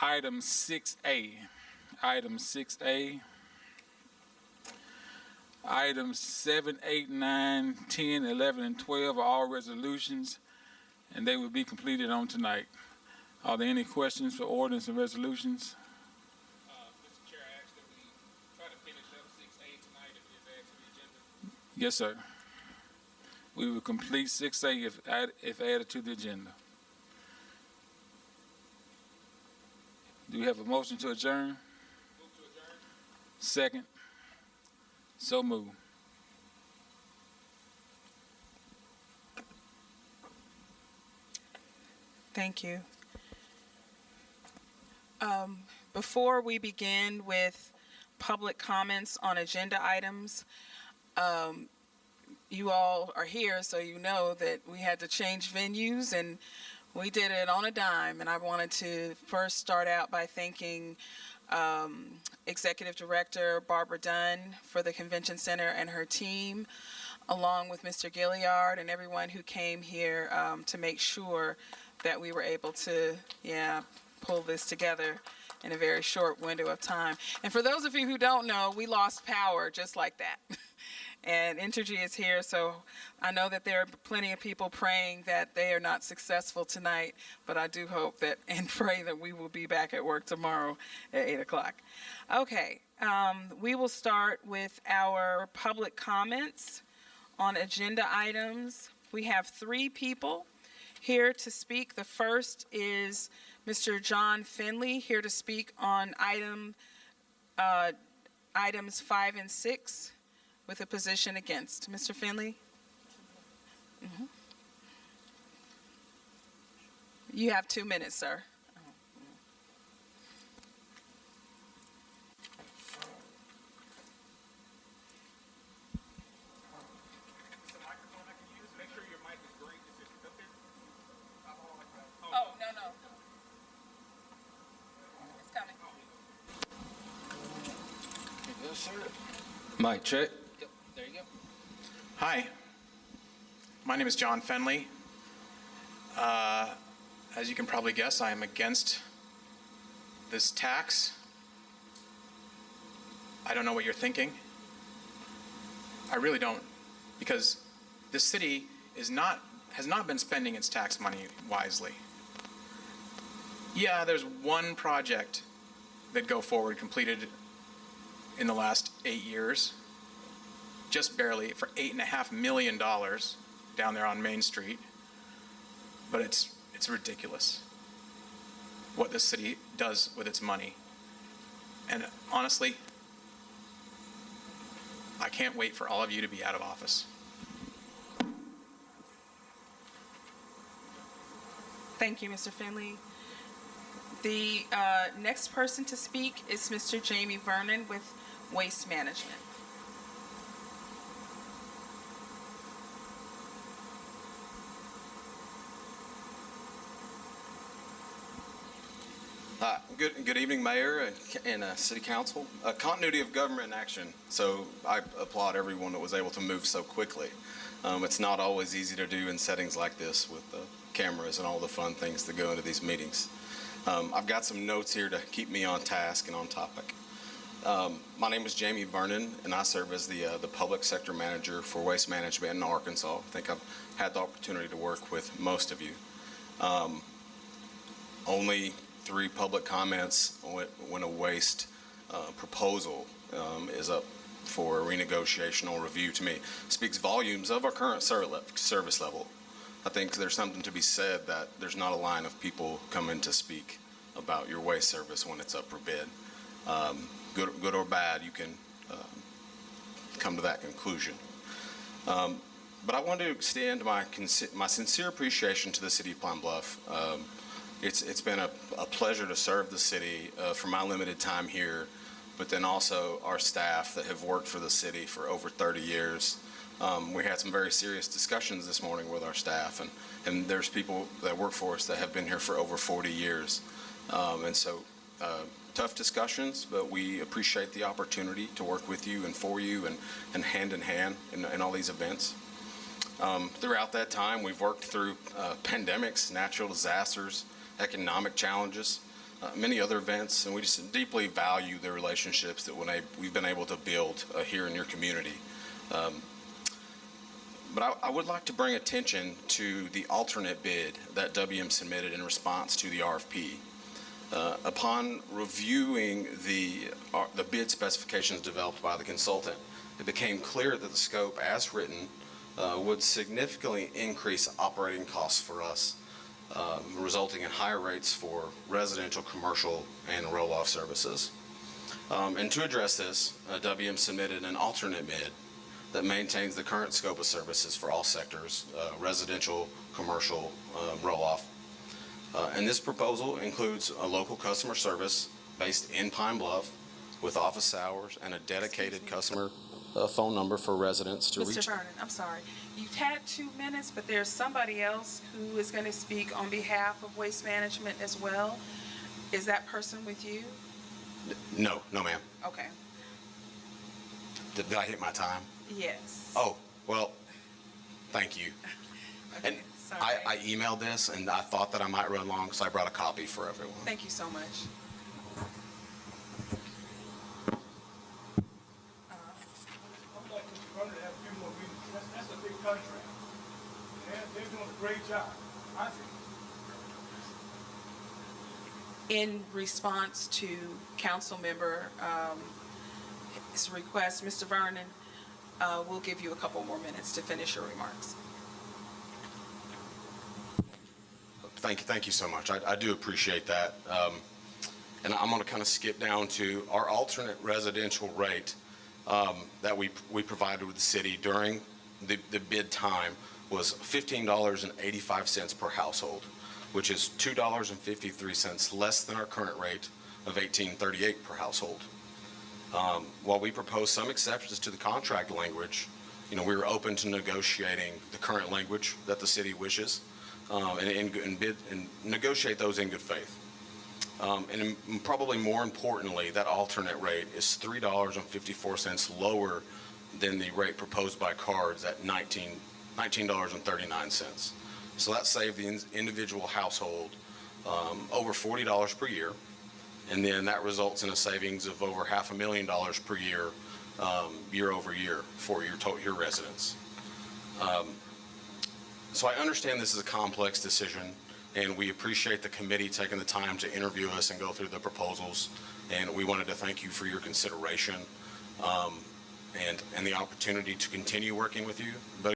Item 6A. Item 6A. Items 7, 8, 9, 10, 11, and 12 are all resolutions, and they will be completed on tonight. Are there any questions for ordinance and resolutions? Mr. Chair, I asked that we try to finish up 6A tonight if it is added to the agenda. Yes, sir. We will complete 6A if added to the agenda. Do we have a motion to adjourn? Move to adjourn. Second. So move. Thank you. Before we begin with public comments on agenda items, you all are here, so you know that we had to change venues, and we did it on a dime. And I wanted to first start out by thanking Executive Director Barbara Dunn for the Convention Center and her team, along with Mr. Gilliard and everyone who came here to make sure that we were able to, pull this together in a very short window of time. And for those of you who don't know, we lost power just like that. And Entergy is here, so I know that there are plenty of people praying that they are not successful tonight, but I do hope that and pray that we will be back at work tomorrow at 8 o'clock. Okay, we will start with our public comments on agenda items. We have 3 people here to speak. The first is Mr. John Finley, here to speak on items 5 and 6 with a position against. Mr. Finley? Mm-hmm. You have 2 minutes, sir. Oh, no. It's coming. Yes, sir. Mic check. Yep, there you go. Hi, my name is John Fenley. As you can probably guess, I am against this tax. I don't know what you're thinking. I really don't, because this city has not been spending its tax money wisely. Yeah, there's one project that go forward completed in the last 8 years, just barely, for $8.5 million down there on Main Street. But it's ridiculous what this city does with its money. And honestly, I can't wait for all of you to be out of office. Thank you, Mr. Finley. The next person to speak is Mr. Jamie Vernon with Waste Management. Good evening, Mayor and City Council. Continuity of government in action. So I applaud everyone that was able to move so quickly. It's not always easy to do in settings like this with cameras and all the fun things that go into these meetings. I've got some notes here to keep me on task and on topic. My name is Jamie Vernon, and I serve as the Public Sector Manager for Waste Management in Arkansas. I think I've had the opportunity to work with most of you. Only 3 public comments when a waste proposal is up for renegotiation or review, to me, speaks volumes of our current service level. I think there's something to be said that there's not a line of people coming to speak about your waste service when it's up for bid. Good or bad, you can come to that conclusion. But I want to extend my sincere appreciation to the City of Pine Bluff. It's been a pleasure to serve the city for my limited time here, but then also our staff that have worked for the city for over 30 years. We had some very serious discussions this morning with our staff, and there's people that work for us that have been here for over 40 years. And so tough discussions, but we appreciate the opportunity to work with you and for you and hand in hand in all these events. Throughout that time, we've worked through pandemics, natural disasters, economic challenges, many other events, and we just deeply value the relationships that we've been able to build here in your community. But I would like to bring attention to the alternate bid that WM submitted in response to the RFP. Upon reviewing the bid specifications developed by the consultant, it became clear that the scope as written would significantly increase operating costs for us, resulting in higher rates for residential, commercial, and roll-off services. And to address this, WM submitted an alternate bid that maintains the current scope of services for all sectors, residential, commercial, roll-off. And this proposal includes a local customer service based in Pine Bluff with office hours and a dedicated customer phone number for residents to reach. Mr. Vernon, I'm sorry. You've had 2 minutes, but there's somebody else who is going to speak on behalf of Waste Management as well. Is that person with you? No, ma'am. Okay. Did I hit my time? Yes. Oh, well, thank you. And Okay, sorry. I emailed this, and I thought that I might run long, so I brought a copy for everyone. Thank you so much. I'd like Mr. Vernon to have a few more meetings. That's a big contract. They're doing a great job, I think. In response to council member his request, Mr. Vernon, we'll give you a couple more minutes to finish your remarks. Thank you so much. I do appreciate that. And I'm going to kind of skip down to our alternate residential rate that we provided with the city during the bid time was $15.85 per household, which is $2.53 less than our current rate of $18.38 per household. While we proposed some exceptions to the contract language, we were open to negotiating the current language that the city wishes, and negotiate those in good faith. And probably more importantly, that alternate rate is $3.54 lower than the rate proposed by cards at $19.39. So that saved the individual household over $40 per year, and then that results in a savings of over $500,000 per year, year over year for your residents. So I understand this is a complex decision, and we appreciate the committee taking the time to interview us and go through the proposals, and we wanted to thank you for your consideration and the opportunity to continue working with you. But